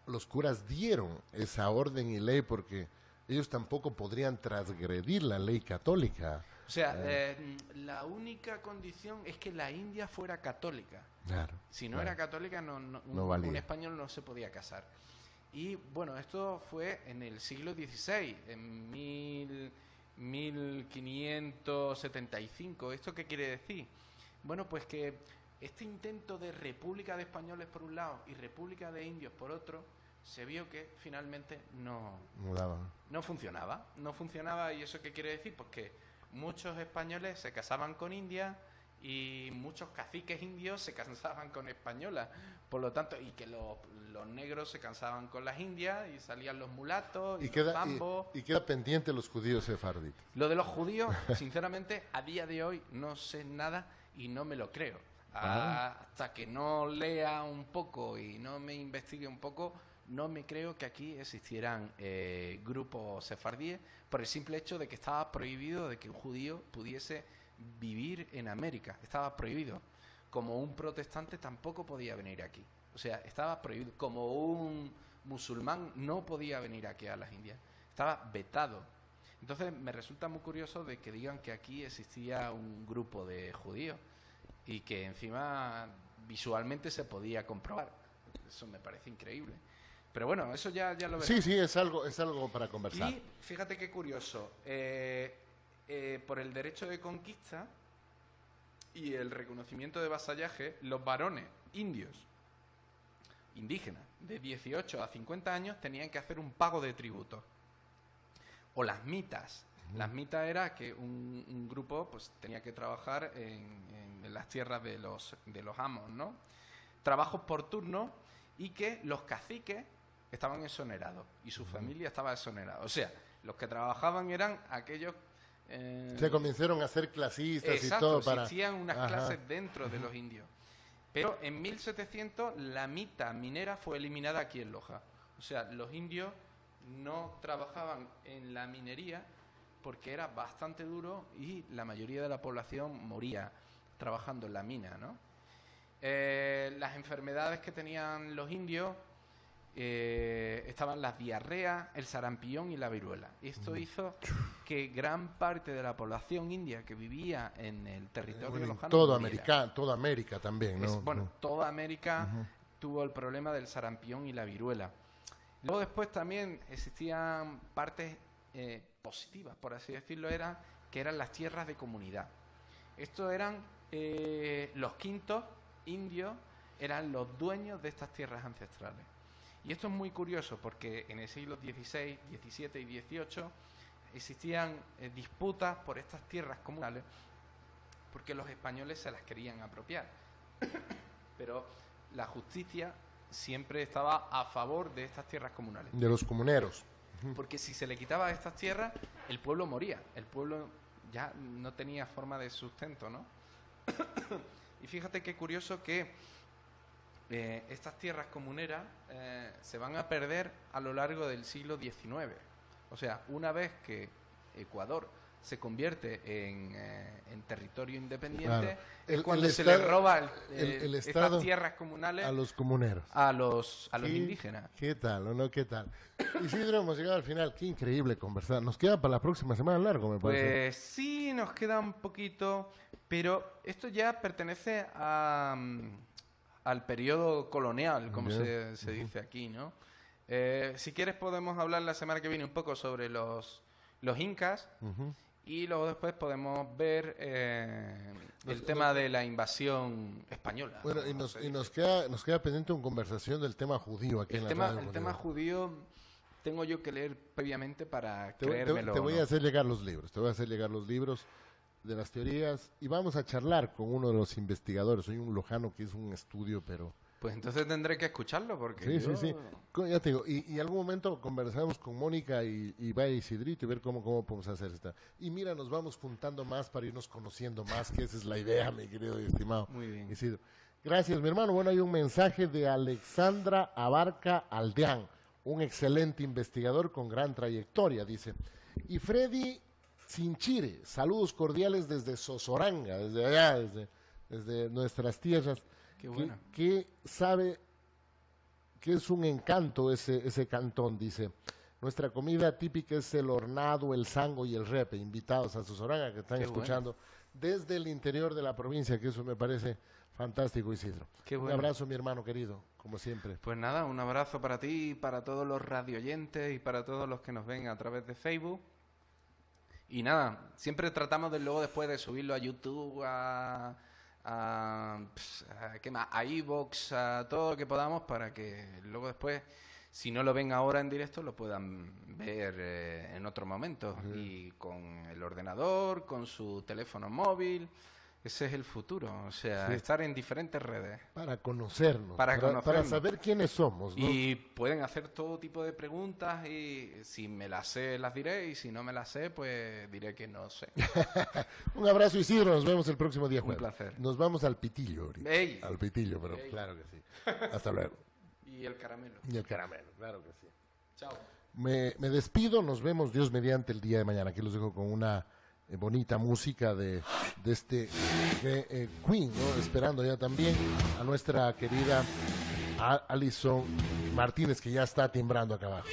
los curas dieron esa orden y ley porque ellos tampoco podrían transgredir la ley católica. O sea, la única condición es que la India fuera católica. Claro. Si no era católica, un español no se podía casar. Y bueno, esto fue en el siglo XVI, en 1575. ¿Esto qué quiere decir? Bueno, pues que este intento de república de españoles por un lado y república de indios por otro, se vio que finalmente no funcionaba. No funcionaba. ¿Y eso qué quiere decir? Pues que muchos españoles se casaban con indias y muchos caciques indios se casaban con españolas. Por lo tanto, y que los negros se casaban con las indias y salían los mulatos y los zambos. Y queda pendiente los judíos sefarditas. Lo de los judíos, sinceramente, a día de hoy no sé nada y no me lo creo. Hasta que no lea un poco y no me investigue un poco, no me creo que aquí existieran grupos sefardíes, por el simple hecho de que estaba prohibido de que un judío pudiese vivir en América. Estaba prohibido. Como un protestante tampoco podía venir aquí. O sea, estaba prohibido. Como un musulmán no podía venir aquí a las Indias. Estaba vetado. Entonces me resulta muy curioso de que digan que aquí existía un grupo de judíos y que encima visualmente se podía comprobar. Eso me parece increíble. Pero bueno, eso ya lo veremos. Sí, es algo para conversar. Y fíjate qué curioso. Por el derecho de conquista y el reconocimiento de vasallaje, los varones indios, indígenas, de 18 a 50 años tenían que hacer un pago de tributo. O las mitas. Las mitas era que un grupo pues tenía que trabajar en las tierras de los amos, ¿no? Trabajos por turno, y que los caciques estaban exonerados y su familia estaba exonerada. O sea, los que trabajaban eran aquellos... se comenzaron a ser clasistas. Exacto, y todo para... existían unas clases dentro de los indios. Pero en 1700 la mita minera fue eliminada aquí en Loja. O sea, los indios no trabajaban en la minería porque era bastante duro y la mayoría de la población moría trabajando en la mina, ¿no? Las enfermedades que tenían los indios estaban las diarreas, el sarampión y la viruela. Esto hizo que gran parte de la población india que vivía en el territorio lojano toda América también, ¿no? Toda América, tuvo el problema del sarampión y la viruela. Luego después también existían partes positivas, por así decirlo, que eran las tierras de comunidad. Estos eran los quintos indios, eran los dueños de estas tierras ancestrales. Y esto es muy curioso porque en el siglo XVI, XVII y XVIII existían disputas por estas tierras comunales porque los españoles se las querían apropiar. Pero la justicia siempre estaba a favor de estas tierras comunales. De los comuneros. Porque si se le quitaba estas tierras, el pueblo moría. El pueblo ya no tenía forma de sustento, ¿no? Y fíjate qué curioso que estas tierras comuneras se van a perder a lo largo del siglo XIX. O sea, una vez que Ecuador se convierte en territorio independiente, Claro. es cuando se Estado, le roba el estas Estado tierras comunales a los comuneros. a los indígenas. ¿Qué tal o no? ¿Qué tal? Isidro, hemos llegado al final. Qué increíble conversar. Nos queda para la próxima semana largo, me parece. Pues sí, nos queda un poquito, pero esto ya pertenece al periodo colonial, como se dice aquí, ¿no? Si quieres podemos hablar la semana que viene un poco sobre los incas. Y luego después podemos ver el tema de la invasión española. Bueno, ¿no? y nos queda pendiente una conversación del tema judío aquí en la radio. El tema judío tengo yo que leer previamente para creérmelo. Te voy a hacer llegar los libros. Te voy a hacer llegar los libros de las teorías y vamos a charlar con uno de los investigadores. Soy un lojano que hizo un estudio, pero... Pues entonces tendré que escucharlo porque Sí. Ya te digo, y algún momento conversamos con Mónica y Vaya Isidrito y ver cómo podemos hacer esta. Y mira, nos vamos juntando más para irnos conociendo más, que esa es la idea, mi querido y estimado Muy bien. Isidro. Gracias, mi hermano. Bueno, hay un mensaje de Alexandra Abarca Aldeán, un excelente investigador con gran trayectoria, dice. Y Freddy Sinchire, saludos cordiales desde Sosoranga, desde allá, desde nuestras tierras. Qué bueno. Que sabe que es un encanto ese cantón, dice. Nuestra comida típica es el hornado, el sango y el repe. Invitados a Sosoranga que están Qué escuchando desde el interior de la provincia, que eso me parece fantástico, Isidro. Qué bueno. Un abrazo, mi hermano querido, como siempre. Pues nada, un abrazo para ti, para todos los radioyentes y para todos los que nos ven a través de Facebook. Y nada, siempre tratamos de luego después de subirlo a YouTube, ¿qué más? A iVoox, a todo lo que podamos para que luego después, si no lo ven ahora en directo, lo puedan ver en otro momento. Y con el ordenador, con su teléfono móvil. Ese es el futuro, o sea, estar en diferentes redes. Para conocernos, Para para saber quiénes somos, ¿no? Y pueden hacer todo tipo de preguntas y si me las sé, las diré, y si no me las sé, pues diré que no sé. Un abrazo, Isidro, nos vemos el próximo día jueves. Un placer. Nos vamos al pitillo ahorita. ¡Ey! Al pitillo, pero ¡Ey! claro que sí. Hasta luego. Y el caramelo. Y el caramelo, claro que sí. Chao. Me despido, nos vemos Dios mediante el día de mañana. Aquí los dejo con una bonita música de este Queen, ¿no? Esperando ya también a nuestra querida Alison Martínez, que ya está timbrando acá abajo.